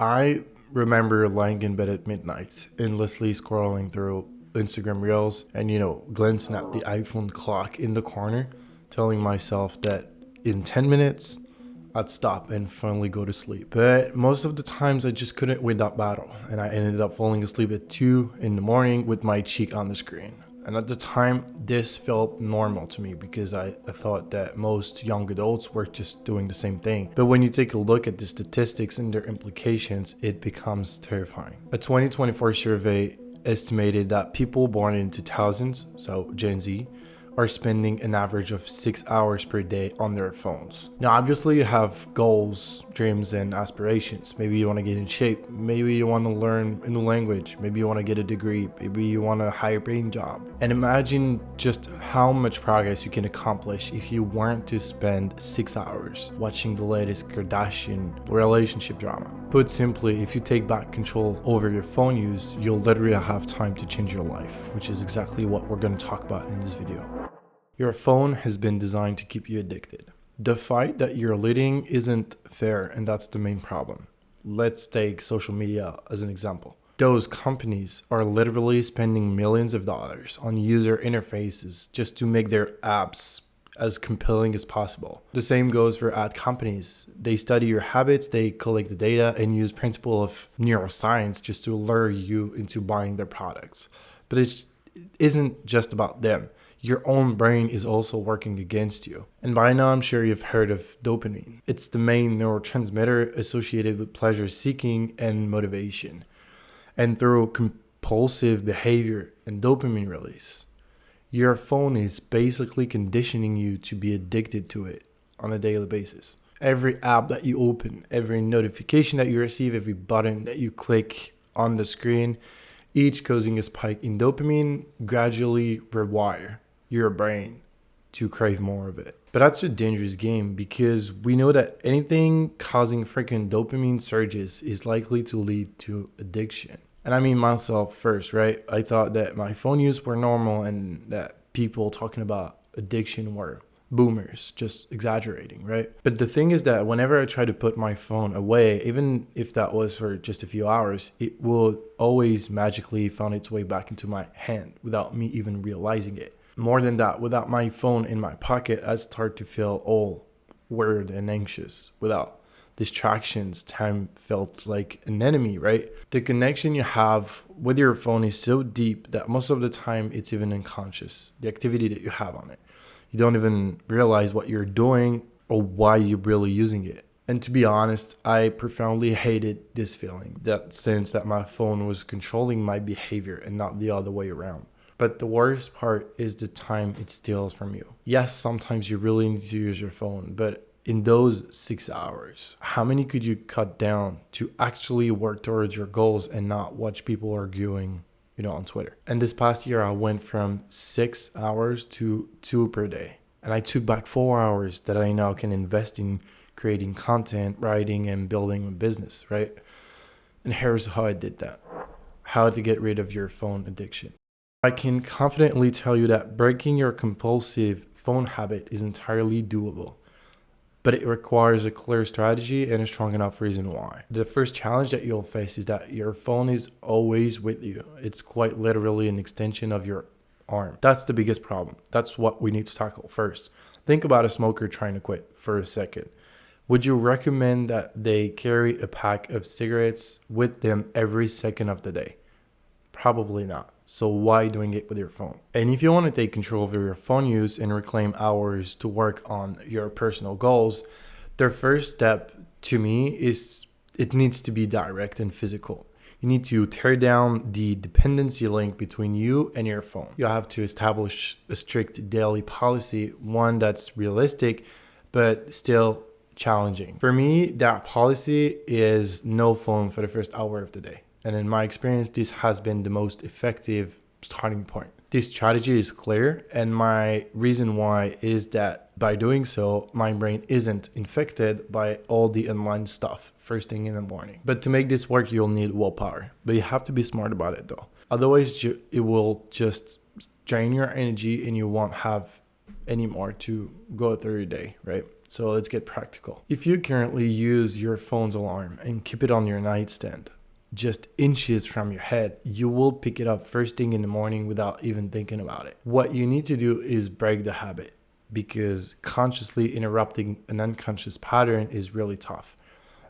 I remember lying in bed at midnight, endlessly scrolling through Instagram Reels and, glancing at the iPhone clock in the corner, telling myself that in 10 minutes, I'd stop and finally go to sleep. But most of the times, I just couldn't win that battle, and I ended up falling asleep at 2 in the morning with my cheek on the screen. And at the time, this felt normal to me because I thought that most young adults were just doing the same thing. But when you take a look at the statistics and their implications, it becomes terrifying. A 2024 survey estimated that people born in 2000s, so Gen Z, are spending an average of 6 hours per day on their phones. Now, obviously, you have goals, dreams, and aspirations. Maybe you want to get in shape. Maybe you want to learn a new language. Maybe you want to get a degree. Maybe you want a higher paying job. And imagine just how much progress you can accomplish if you weren't to spend 6 hours watching the latest Kardashian relationship drama. Put simply, if you take back control over your phone use, you'll literally have time to change your life, which is exactly what we're going to talk about in this video. Your phone has been designed to keep you addicted. The fight that you're leading isn't fair, and that's the main problem. Let's take social media as an example. Those companies are literally spending millions of dollars on user interfaces just to make their apps as compelling as possible. The same goes for ad companies. They study your habits, they collect the data, and use principle of neuroscience just to lure you into buying their products. But it isn't just about them. Your own brain is also working against you. And by now, I'm sure you've heard of dopamine. It's the main neurotransmitter associated with pleasure seeking and motivation. And through compulsive behavior and dopamine release, your phone is basically conditioning you to be addicted to it on a daily basis. Every app that you open, every notification that you receive, every button that you click on the screen, each causing a spike in dopamine, gradually rewire your brain to crave more of it. But that's a dangerous game because we know that anything causing freaking dopamine surges is likely to lead to addiction. And I mean myself first, right? I thought that my phone use were normal and that people talking about addiction were boomers, just exaggerating, right? But the thing is that whenever I try to put my phone away, even if that was for just a few hours, it will always magically find its way back into my hand without me even realizing it. More than that, without my phone in my pocket, I start to feel all weird and anxious. Without distractions, time felt like an enemy, right? The connection you have with your phone is so deep that most of the time it's even unconscious, the activity that you have on it. You don't even realize what you're doing or why you're really using it. And to be honest, I profoundly hated this feeling, that sense that my phone was controlling my behavior and not the other way around. But the worst part is the time it steals from you. Yes, sometimes you really need to use your phone, but in those 6 hours, how many could you cut down to actually work towards your goals and not watch people arguing, on Twitter? And this past year, I went from 6 hours to 2 per day. And I took back 4 hours that I now can invest in creating content, writing, and building a business, right? And here's how I did that. How to get rid of your phone addiction. I can confidently tell you that breaking your compulsive phone habit is entirely doable, but it requires a clear strategy and a strong enough reason why. The first challenge that you'll face is that your phone is always with you. It's quite literally an extension of your arm. That's the biggest problem. That's what we need to tackle first. Think about a smoker trying to quit for a second. Would you recommend that they carry a pack of cigarettes with them every second of the day? Probably not. So why doing it with your phone? And if you want to take control over your phone use and reclaim hours to work on your personal goals, the first step to me is it needs to be direct and physical. You need to tear down the dependency link between you and your phone. You have to establish a strict daily policy, one that's realistic, but still challenging. For me, that policy is no phone for the first hour of the day. And in my experience, this has been the most effective starting point. This strategy is clear, and my reason why is that by doing so, my brain isn't infected by all the online stuff first thing in the morning. But to make this work, you'll need willpower. But you have to be smart about it though. Otherwise, it will just drain your energy and you won't have any more to go through your day, right? So let's get practical. If you currently use your phone's alarm and keep it on your nightstand, just inches from your head, you will pick it up first thing in the morning without even thinking about it. What you need to do is break the habit, because consciously interrupting an unconscious pattern is really tough.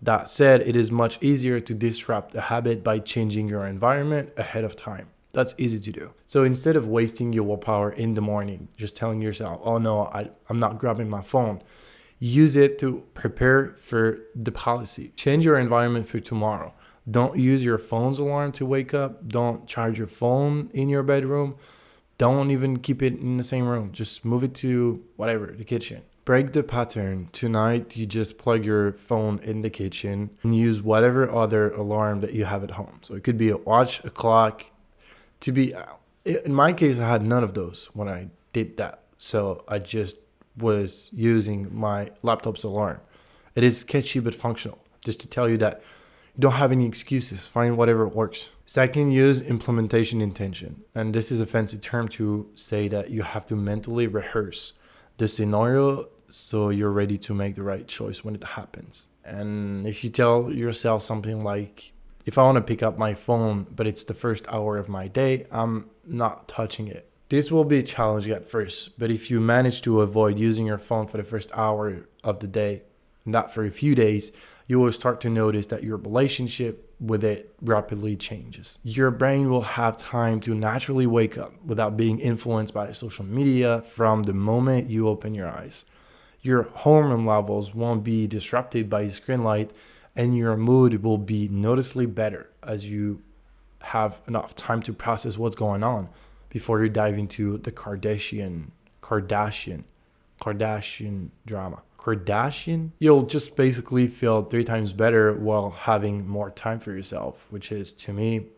That said, it is much easier to disrupt a habit by changing your environment ahead of time. That's easy to do. So instead of wasting your willpower in the morning, just telling yourself, oh no, I'm not grabbing my phone, use it to prepare for the policy. Change your environment for tomorrow. Don't use your phone's alarm to wake up. Don't charge your phone in your bedroom. Don't even keep it in the same room. Just move it to whatever, the kitchen. Break the pattern. Tonight, you just plug your phone in the kitchen and use whatever other alarm that you have at home. So it could be a watch, a clock. In my case, I had none of those when I did that. So I just was using my laptop's alarm. It is sketchy but functional. Just to tell you that you don't have any excuses. Find whatever works. Second, use implementation intention. And this is a fancy term to say that you have to mentally rehearse the scenario so you're ready to make the right choice when it happens. And if you tell yourself something like, if I want to pick up my phone, but it's the first hour of my day, I'm not touching it. This will be challenging at first, but if you manage to avoid using your phone for the first hour of the day, not for a few days, you will start to notice that your relationship with it rapidly changes. Your brain will have time to naturally wake up without being influenced by social media from the moment you open your eyes. Your hormone levels won't be disrupted by screen light, and your mood will be noticeably better as you have enough time to process what's going on before you dive into the Kardashian drama. You'll just basically feel 3 times better while having more time for yourself, which is, to me,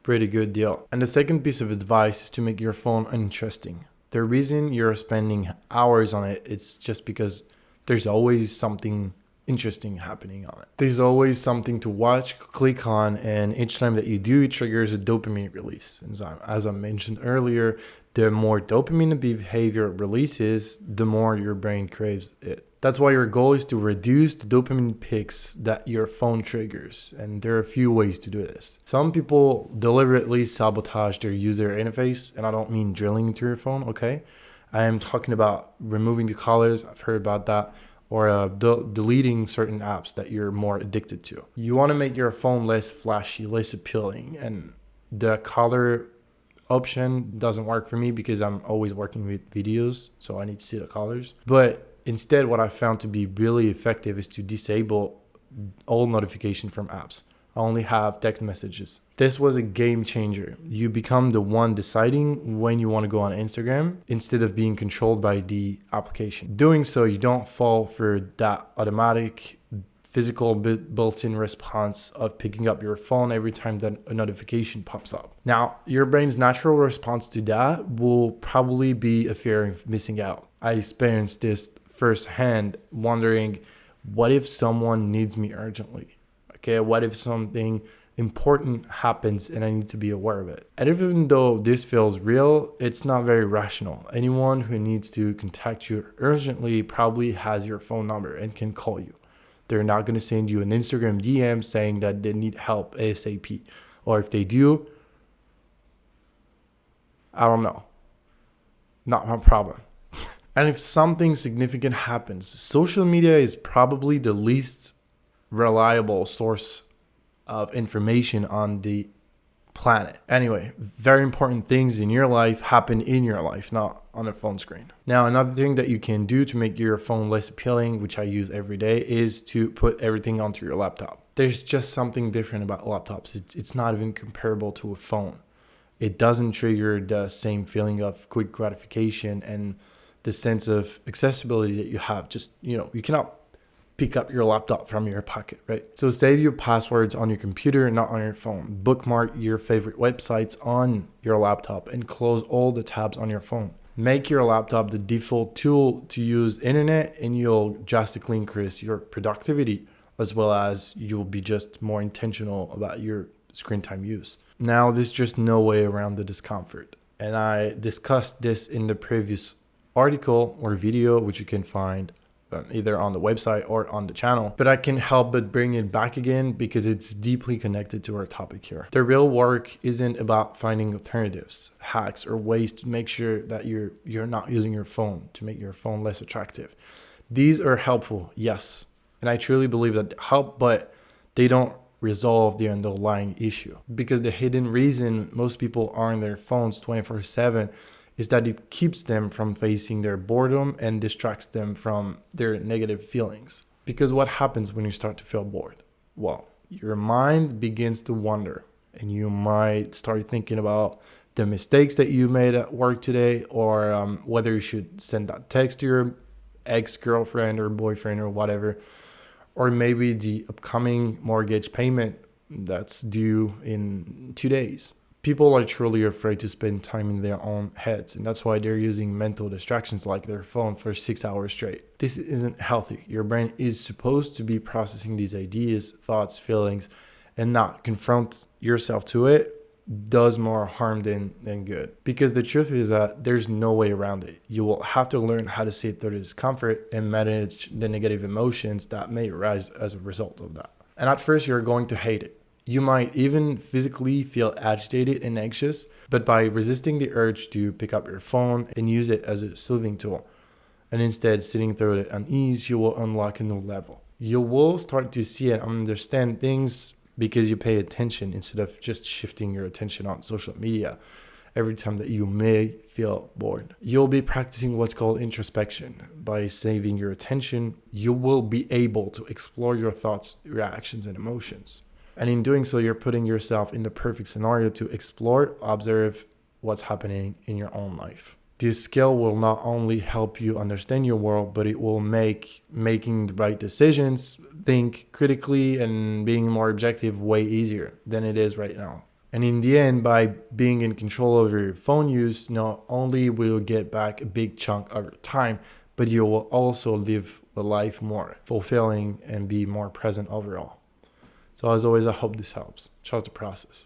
pretty good deal. And the second piece of advice is to make your phone uninteresting. The reason you're spending hours on it, it's just because there's always something interesting happening on it. There's always something to watch, click on, and each time that you do, it triggers a dopamine release. And so, as I mentioned earlier, the more dopamine behavior releases, the more your brain craves it. That's why your goal is to reduce the dopamine peaks that your phone triggers. And there are a few ways to do this. Some people deliberately sabotage their user interface, and I don't mean drilling into your phone, okay? I am talking about removing the colors. I've heard about that. Or deleting certain apps that you're more addicted to. You want to make your phone less flashy, less appealing. And the color option doesn't work for me because I'm always working with videos, so I need to see the colors. But instead, what I found to be really effective is to disable all notification from apps. I only have text messages. This was a game changer. You become the one deciding when you want to go on Instagram instead of being controlled by the application. Doing so, you don't fall for that automatic physical built-in response of picking up your phone every time that a notification pops up. Now, your brain's natural response to that will probably be a fear of missing out. I experienced this firsthand, wondering, what if someone needs me urgently? Okay, what if something important happens and I need to be aware of it? And even though this feels real, it's not very rational. Anyone who needs to contact you urgently probably has your phone number and can call you. They're not going to send you an Instagram DM saying that they need help ASAP. Or if they do, I don't know. Not my problem. And if something significant happens, social media is probably the least reliable source of information on the planet. Anyway, very important things in your life happen in your life, not on a phone screen. Now, another thing that you can do to make your phone less appealing, which I use every day, is to put everything onto your laptop. There's just something different about laptops. It's not even comparable to a phone. It doesn't trigger the same feeling of quick gratification and the sense of accessibility that you have. Just, you cannot pick up your laptop from your pocket, right? So save your passwords on your computer, not on your phone. Bookmark your favorite websites on your laptop and close all the tabs on your phone. Make your laptop the default tool to use internet, and you'll drastically increase your productivity, as well as you'll be just more intentional about your screen time use. Now, there's just no way around the discomfort. And I discussed this in the previous article or video, which you can find either on the website or on the channel, but I can help but bring it back again because it's deeply connected to our topic here. The real work isn't about finding alternatives, hacks, or ways to make sure that you're not using your phone to make your phone less attractive. These are helpful, yes, and I truly believe that they help, but they don't resolve the underlying issue, because the hidden reason most people are on their phones 24/7 is that it keeps them from facing their boredom and distracts them from their negative feelings. Because what happens when you start to feel bored? Well, your mind begins to wander, and you might start thinking about the mistakes that you made at work today, or whether you should send that text to your ex-girlfriend or boyfriend or whatever, or maybe the upcoming mortgage payment that's due in 2 days. People are truly afraid to spend time in their own heads, and that's why they're using mental distractions like their phone for 6 hours straight. This isn't healthy. Your brain is supposed to be processing these ideas, thoughts, feelings, and not confront yourself to it does more harm than good. Because the truth is that there's no way around it. You will have to learn how to sit through the discomfort and manage the negative emotions that may arise as a result of that. And at first, you're going to hate it. You might even physically feel agitated and anxious, but by resisting the urge to pick up your phone and use it as a soothing tool, and instead sitting through the unease, you will unlock a new level. You will start to see and understand things because you pay attention instead of just shifting your attention on social media every time that you may feel bored. You'll be practicing what's called introspection. By saving your attention, you will be able to explore your thoughts, reactions, and emotions. And in doing so, you're putting yourself in the perfect scenario to explore, observe what's happening in your own life. This skill will not only help you understand your world, but it will make making the right decisions, think critically, and being more objective way easier than it is right now. And in the end, by being in control over your phone use, not only will you get back a big chunk of your time, but you will also live a life more fulfilling and be more present overall. So as always, I hope this helps. Trust the process.